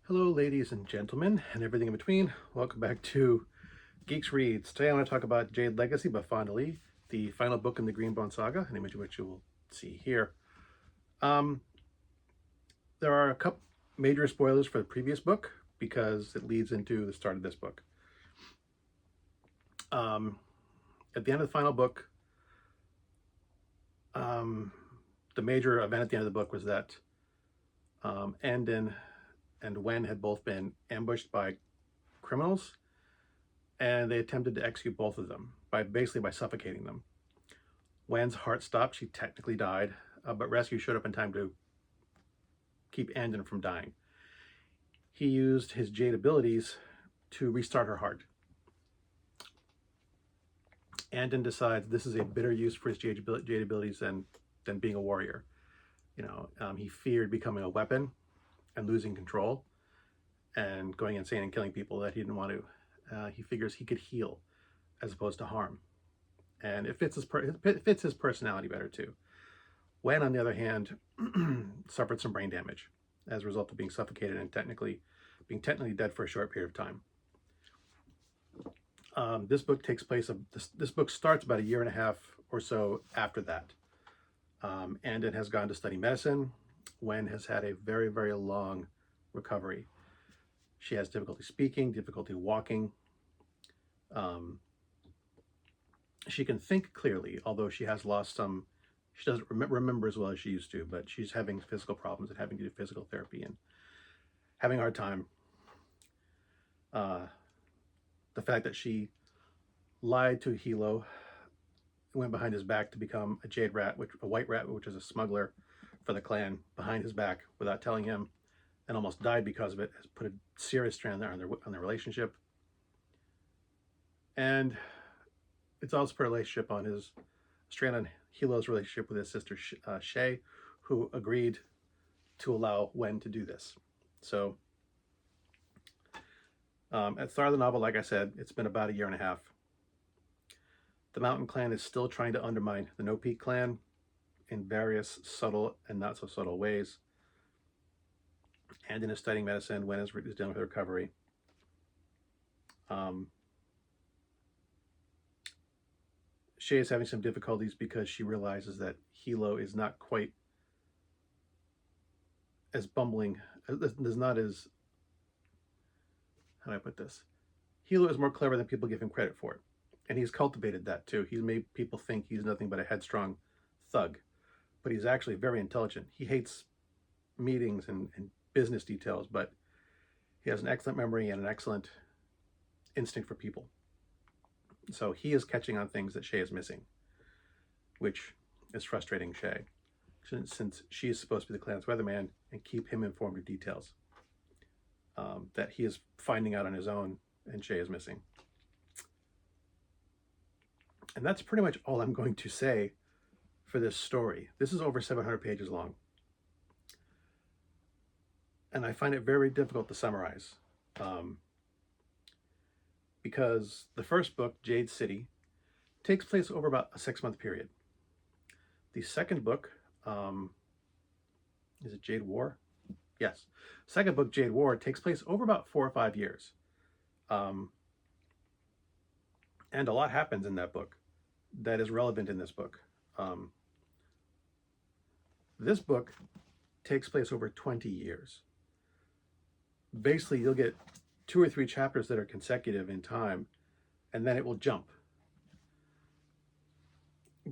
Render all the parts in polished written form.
Hello, ladies and gentlemen, and everything in between. Welcome back to Geeks Reads. Today I want to talk about Jade Legacy by Fonda, the final book in the Greenbone Saga, an image of which you will see here. There are a couple major spoilers for the previous book because it leads into the start of this book. At the end of the final book, the major event at the end of the book was that Andin and Wen had both been ambushed by criminals, and they attempted to execute both of them by suffocating them. Wen's heart stopped. She technically died, but rescue showed up in time to keep Andin from dying. He used his Jade abilities to restart her heart. Andin decides this is a better use for his Jade abilities than being a warrior. He feared becoming a weapon and losing control and going insane and killing people that he didn't want to. He figures he could heal as opposed to harm, and it fits his personality better too. Wen, on the other hand, suffered some brain damage as a result of being suffocated and being technically dead for a short period of time. This book takes place this book starts about a year and a half or so after that. Andin has gone to study medicine. Wen has had a very, very long recovery. She has difficulty speaking, difficulty walking. She can think clearly, although she has lost some. She doesn't remember as well as she used to, but she's having physical problems and having to do physical therapy and having a hard time. The fact that she lied to Hilo, went behind his back to become a Jade rat, a white rat, which is a smuggler for the clan, behind his back without telling him, and almost died because of it, has put a serious strain on their relationship. And it's also put a relationship on his strain on Hilo's relationship with his sister Shay, who agreed to allow Wen to do this. So at the start of the novel, like I said, it's been about a year and a half. The Mountain Clan is still trying to undermine the No Peak Clan in various subtle and not so subtle ways. Andin is studying medicine. Wen is dealing with recovery. Shay is having some difficulties because she realizes that Hilo is not quite as bumbling, is not as, how do I put this? Hilo is more clever than people give him credit for. And he's cultivated that too. He's made people think he's nothing but a headstrong thug. But he's actually very intelligent. He hates meetings and business details, but he has an excellent memory and an excellent instinct for people. So he is catching on things that Shay is missing, which is frustrating Shay, since she is supposed to be the clan's weatherman and keep him informed of details that he is finding out on his own and Shay is missing. And that's pretty much all I'm going to say for this story. This is over 700 pages long. And I find it very difficult to summarize. Because the first book, Jade City, takes place over about a 6-month period. The second book, is it Jade War? Yes. Second book, Jade War, takes place over about 4 or 5 years. And a lot happens in that book that is relevant in this book. This book takes place over 20 years. Basically, you'll get 2 or 3 chapters that are consecutive in time, and then it will jump.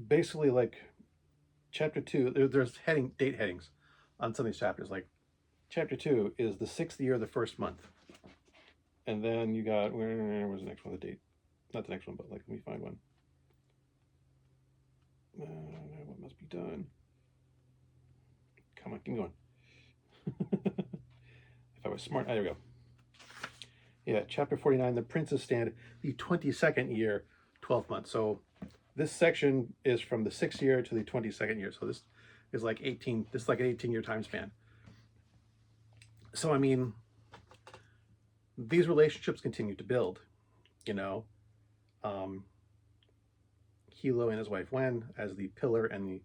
Basically, like chapter 2, there's date headings on some of these chapters. Like chapter 2 is the 6th year of the first month, and then you got where was the next one? The date, not the next one, but like let me find one. What must be done? Come on, keep going. If I was smart, there we go. Yeah, chapter 49, the Prince's Stand, the 22nd year, 12th month. So this section is from the 6th year to the 22nd year. So this is like an 18-year time span. So, I mean, these relationships continue to build, Hilo and his wife Wen as the pillar and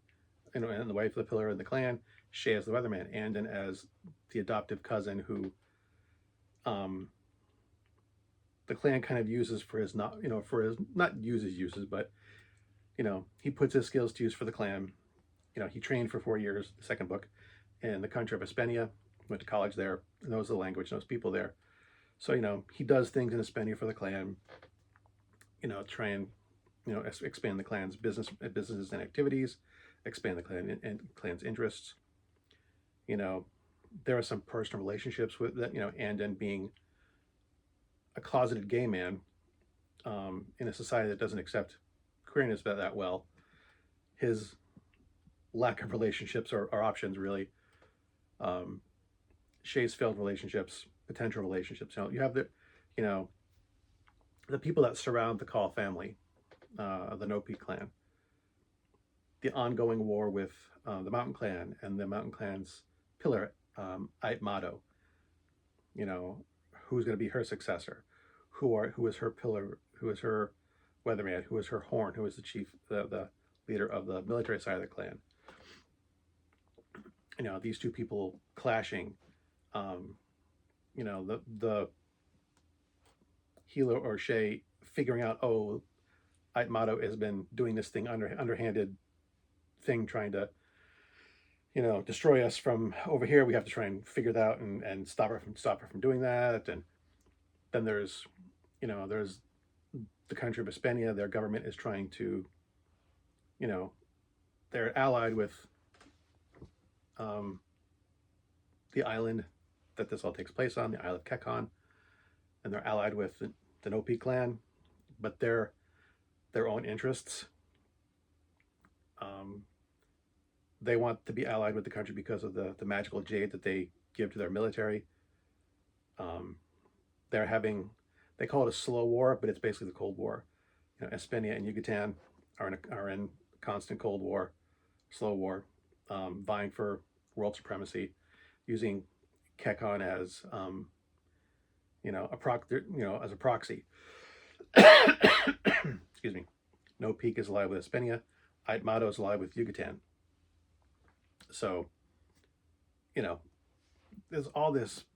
the wife of the pillar in the clan, Shay as the weatherman, Andin as the adoptive cousin who um, the clan kind of uses for his not, for his not uses, but he puts his skills to use for the clan. He trained for 4 years, the second book, in the country of Hispania, went to college there, knows the language, knows people there. So, he does things in Hispania for the clan, try and, expand the clan's businesses and activities, expand the clan's interests. There are some personal relationships with that, and then being a closeted gay man in a society that doesn't accept queerness that well, his lack of relationships or options really. Shay's failed relationships, potential relationships. You have the people that surround the Call family, of the No Peak clan, the ongoing war with the Mountain Clan and the Mountain Clan's pillar, Aitmato. Who's going to be her successor? Who is her pillar? Who is her weatherman? Who is her horn? Who is the chief, the leader of the military side of the clan? These two people clashing. The Hilo or Shay figuring out, oh, Aitmato has been doing this thing underhanded thing, trying to destroy us from over here. We have to try and figure that out and stop her from doing that. And then there's the country of Hispania. Their government is trying to, they're allied with the island that this all takes place on, the Isle of Kekon, and they're allied with the Nopi clan, but their own interests. They want to be allied with the country because of the magical jade that they give to their military. They call it a slow war, but it's basically the Cold War. Espenia and Yucatan are in constant Cold War, slow war, vying for world supremacy, using Kekon as as a proxy. Excuse me. No Peak is allied with Espenia. Aitmato is allied with Yucatan. So, there's all this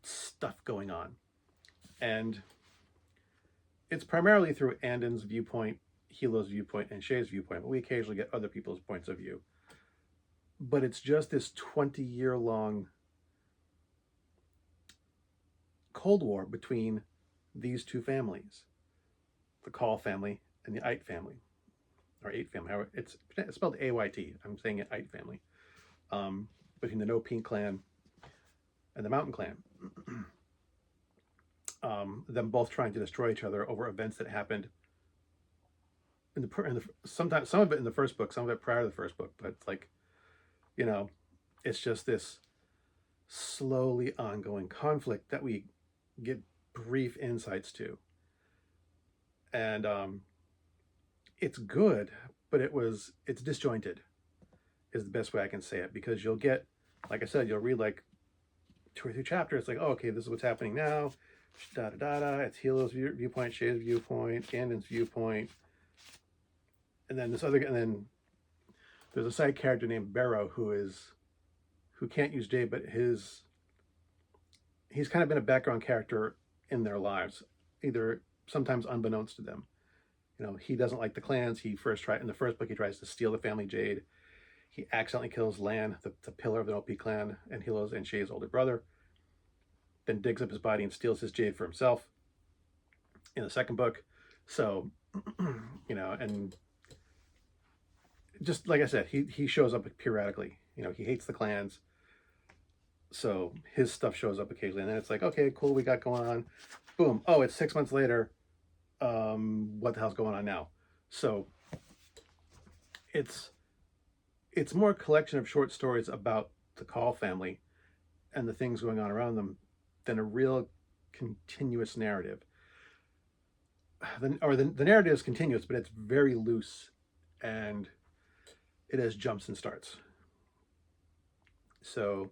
stuff going on. And it's primarily through Andon's viewpoint, Hilo's viewpoint, and Shay's viewpoint, but we occasionally get other people's points of view. But it's just this 20-year-long Cold War between these two families, the Call family and the Ait family, or Ait family. However, it's spelled A-Y-T. I'm saying it Ait family. Between the No Pink clan and the Mountain clan. Them both trying to destroy each other over events that happened sometimes, some of it in the first book, some of it prior to the first book, but it's like, it's just this slowly ongoing conflict that we get brief insights to. And it's good, but it's disjointed is the best way I can say it, because you'll get, like I said, you'll read like 2 or 3 chapters. It's like, oh, okay, this is what's happening now. Da da da da. It's Hilo's viewpoint, Shay's viewpoint, Andon's viewpoint, and then there's a side character named Barrow who can't use Jade, but he's kind of been a background character in their lives, either sometimes unbeknownst to them. He doesn't like the clans. In the first book, he tries to steal the family Jade. He accidentally kills Lan, the pillar of the OP clan, and Hilo's and Shay's older brother. Then digs up his body and steals his jade for himself in the second book. So, and just like I said, he shows up periodically. He hates the clans, so his stuff shows up occasionally. And then it's like, okay, cool, we got going on. Boom. Oh, it's 6 months later. What the hell's going on now? So it's more a collection of short stories about the Call family and the things going on around them than a real continuous narrative. The narrative is continuous, but it's very loose, and it has jumps and starts. So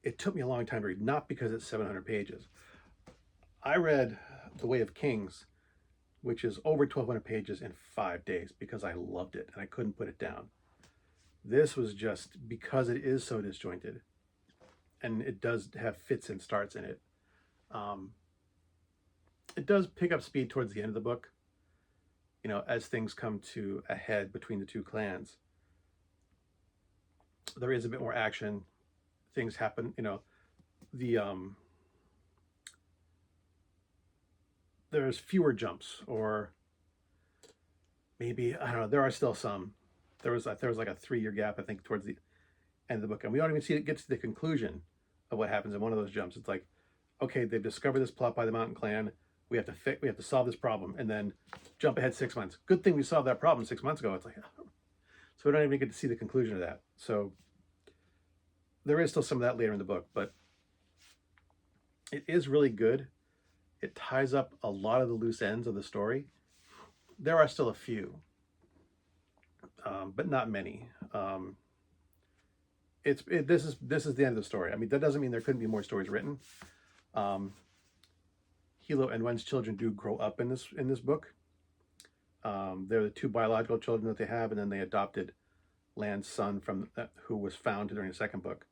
it took me a long time to read, not because it's 700 pages. I read The Way of Kings, which is over 1,200 pages, in 5 days because I loved it and I couldn't put it down. This was just because it is so disjointed, and it does have fits and starts in it. Um, it does pick up speed towards the end of the book, as things come to a head between the two clans. There is a bit more action. Things happen, the there's fewer jumps, or maybe, I don't know, there are still some. There was like a 3-year gap, I think, towards the end of the book, and we don't even see it get to the conclusion of what happens in one of those jumps. It's like, okay, they've discovered this plot by the Mountain Clan. We have to solve this problem, and then jump ahead 6 months. Good thing we solved that problem 6 months ago. It's like, so we don't even get to see the conclusion of that. So there is still some of that later in the book, but it is really good. It ties up a lot of the loose ends of the story. There are still a few, but not many. This is the end of the story. I mean, that doesn't mean there couldn't be more stories written. Hilo and Wen's children do grow up in this book. They're the 2 biological children that they have, and then they adopted Lan's son from who was found during the second book.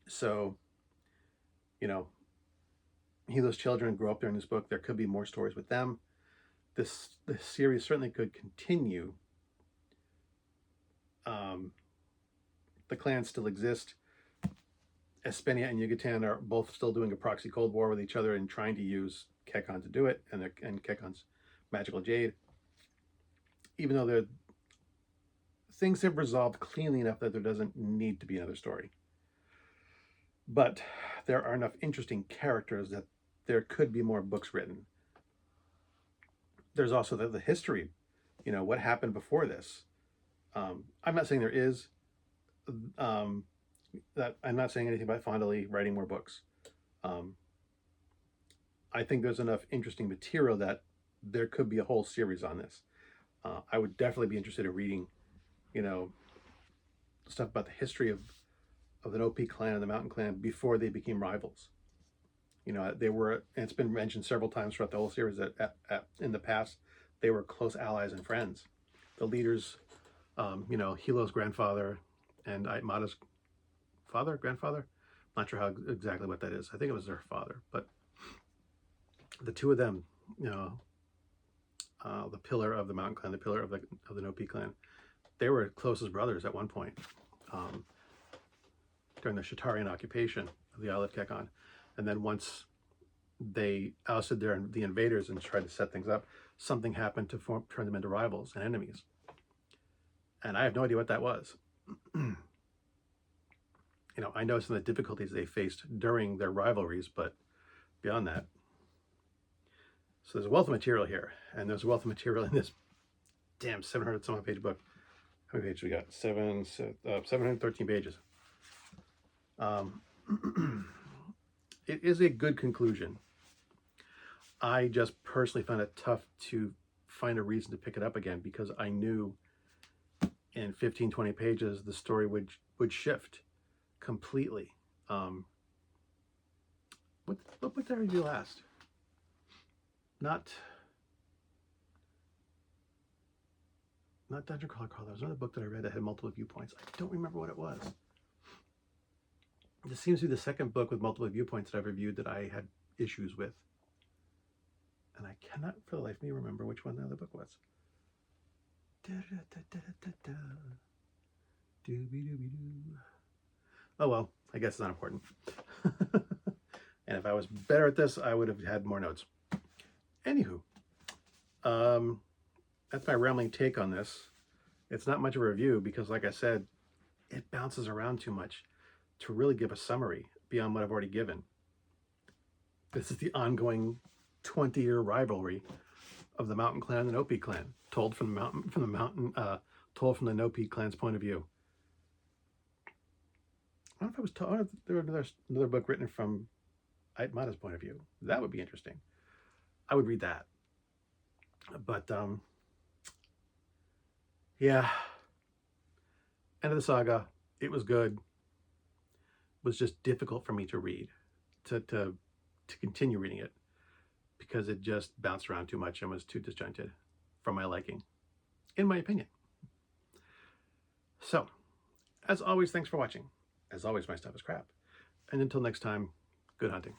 So, Hilo's children grow up during this book. There could be more stories with them. This series certainly could continue. The clans still exist. Espenia and Yucatan are both still doing a proxy Cold War with each other and trying to use Kekon to do it, and Kekon's magical Jade. Even though things have resolved cleanly enough that there doesn't need to be another story. But there are enough interesting characters that there could be more books written. There's also the history, what happened before this. I'm not saying there is. That I'm not saying anything about Fonda writing more books. I think there's enough interesting material that there could be a whole series on this. I would definitely be interested in reading, stuff about the history of the OP clan and the Mountain Clan before they became rivals. They were, and it's been mentioned several times throughout the whole series that in the past they were close allies and friends. The leaders, Hilo's grandfather and Aitmata's grandfather. Not sure how exactly what that is. I think it was their father, but the 2 of them, the pillar of the Mountain Clan, the pillar of the Nopi clan, they were close as brothers at one point during the Shatarian occupation of the Isle of Kekon. And then once they ousted the invaders and tried to set things up, something happened to turn them into rivals and enemies. And I have no idea what that was. I know some of the difficulties they faced during their rivalries, but beyond that. So there's a wealth of material here, and there's a wealth of material in this damn 700-some-odd page book. How many pages we got? 713 pages. It is a good conclusion. I just personally found it tough to find a reason to pick it up again, because I knew in 15, 20 pages the story would shift completely. What book did I review last? Not Dungeon Crawler. There was another book that I read that had multiple viewpoints. I don't remember what it was. This seems to be the second book with multiple viewpoints that I've reviewed that I had issues with. And I cannot for the life of me remember which one the other book was. Oh well, I guess it's not important. And if I was better at this, I would have had more notes. Anywho, that's my rambling take on this. It's not much of a review because, like I said, it bounces around too much to really give a summary beyond what I've already given. This is the ongoing 20-year rivalry of the Mountain Clan and the Nopi clan, told from the Nopi clan's point of view. I don't know if I was told there was another book written from Aitmata's point of view. That would be interesting. I would read that. But yeah, end of the saga. It was good. It was just difficult for me to read, to continue reading it, because it just bounced around too much and was too disjointed for my liking, in my opinion. So, as always, thanks for watching. As always, my stuff is crap. And until next time, good hunting.